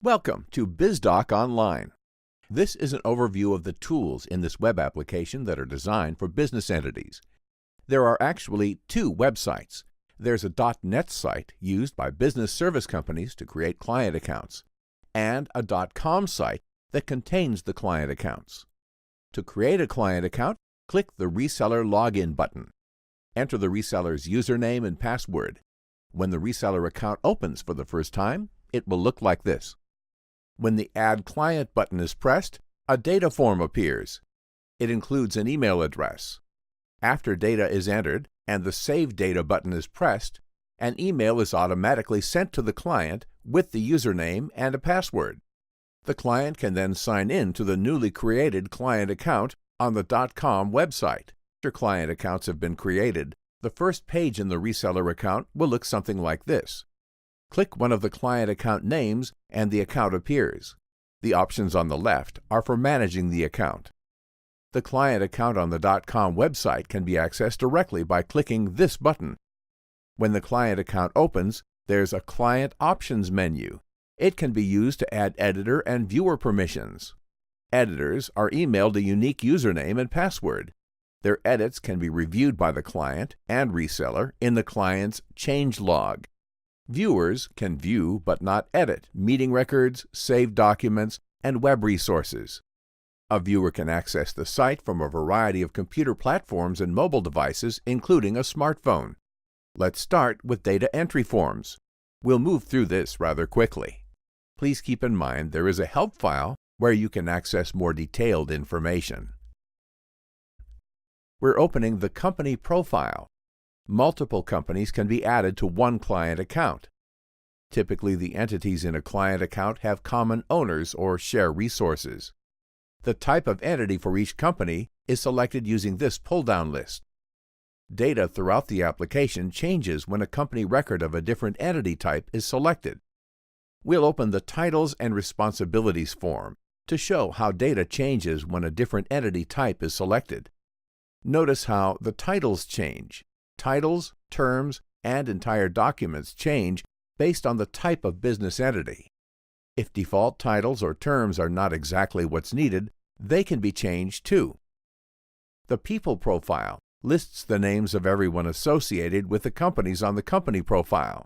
Welcome to BizDoc Online. This is an overview of the tools in this web application that are designed for business entities. There are actually two websites. There's a .NET site used by business service companies to create client accounts, and a .com site that contains the client accounts. To create a client account, click the Reseller Login button. Enter the reseller's username and password. When the reseller account opens for the first time, it will look like this. When the Add Client button is pressed, a data form appears. It includes an email address. After data is entered and the Save Data button is pressed, an email is automatically sent to the client with the username and a password. The client can then sign in to the newly created client account on the .com website. After client accounts have been created, the first page in the reseller account will look something like this. Click one of the client account names and the account appears. The options on the left are for managing the account. The client account on the .com website can be accessed directly by clicking this button. When the client account opens, there's a Client Options menu. It can be used to add editor and viewer permissions. Editors are emailed a unique username and password. Their edits can be reviewed by the client and reseller in the client's change log. Viewers can view but not edit meeting records, saved documents, and web resources. A viewer can access the site from a variety of computer platforms and mobile devices, including a smartphone. Let's start with data entry forms. We'll move through this rather quickly. Please keep in mind there is a help file where you can access more detailed information. We're opening the company profile. Multiple companies can be added to one client account. Typically, the entities in a client account have common owners or share resources. The type of entity for each company is selected using this pull-down list. Data throughout the application changes when a company record of a different entity type is selected. We'll open the Titles and Responsibilities form to show how data changes when a different entity type is selected. Notice how the titles change. Titles, terms, and entire documents change based on the type of business entity. If default titles or terms are not exactly what's needed, they can be changed too. The People profile lists the names of everyone associated with the companies on the company profile.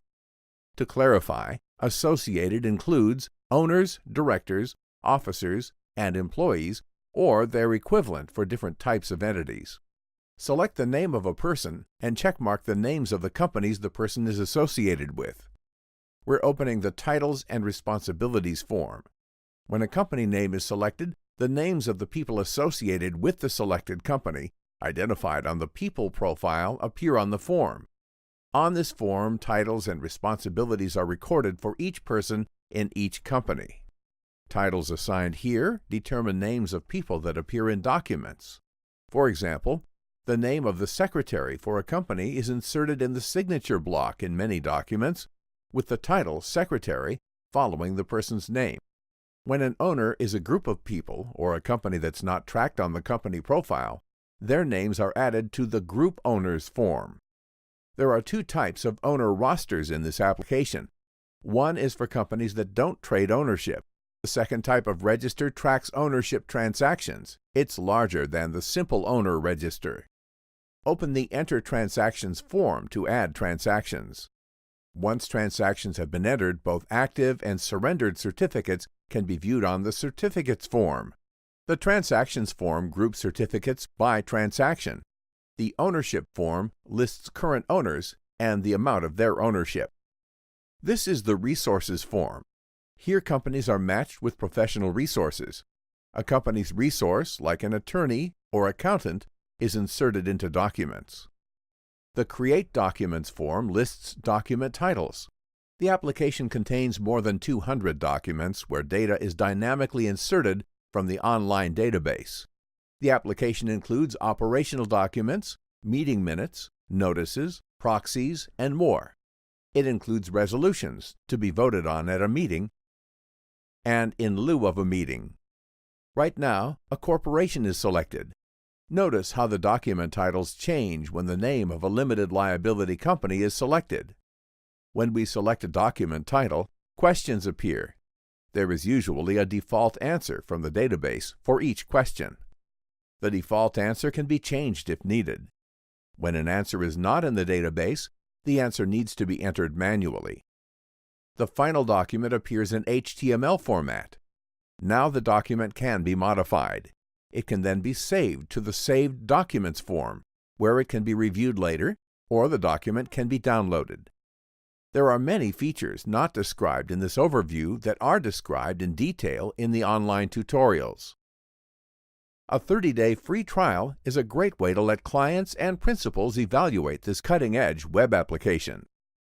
To clarify, associated includes owners, directors, officers, and employees, or their equivalent for different types of entities. Select the name of a person and checkmark the names of the companies the person is associated with. We're opening the Titles and Responsibilities form. When a company name is selected, the names of the people associated with the selected company, identified on the People profile, appear on the form. On this form, titles and responsibilities are recorded for each person in each company. Titles assigned here determine names of people that appear in documents. For example, the name of the secretary for a company is inserted in the signature block in many documents, with the title Secretary following the person's name. When an owner is a group of people or a company that's not tracked on the company profile, their names are added to the Group Owners form. There are two types of owner rosters in this application. One is for companies that don't trade ownership. The second type of register tracks ownership transactions. It's larger than the Simple Owner Register. Open the Enter Transactions form to add transactions. Once transactions have been entered, both active and surrendered certificates can be viewed on the Certificates form. The Transactions form groups certificates by transaction. The Ownership form lists current owners and the amount of their ownership. This is the Resources form. Here companies are matched with professional resources. A company's resource, like an attorney or accountant, is inserted into documents. The Create Documents form lists document titles. The application contains more than 200 documents where data is dynamically inserted from the online database. The application includes operational documents, meeting minutes, notices, proxies, and more. It includes resolutions to be voted on at a meeting and in lieu of a meeting. Right now, a corporation is selected. Notice how the document titles change when the name of a limited liability company is selected. When we select a document title, questions appear. There is usually a default answer from the database for each question. The default answer can be changed if needed. When an answer is not in the database, the answer needs to be entered manually. The final document appears in HTML format. Now the document can be modified. It can then be saved to the Saved Documents form, where it can be reviewed later, or the document can be downloaded. There are many features not described in this overview that are described in detail in the online tutorials. A 30-day free trial is a great way to let clients and principals evaluate this cutting-edge web application.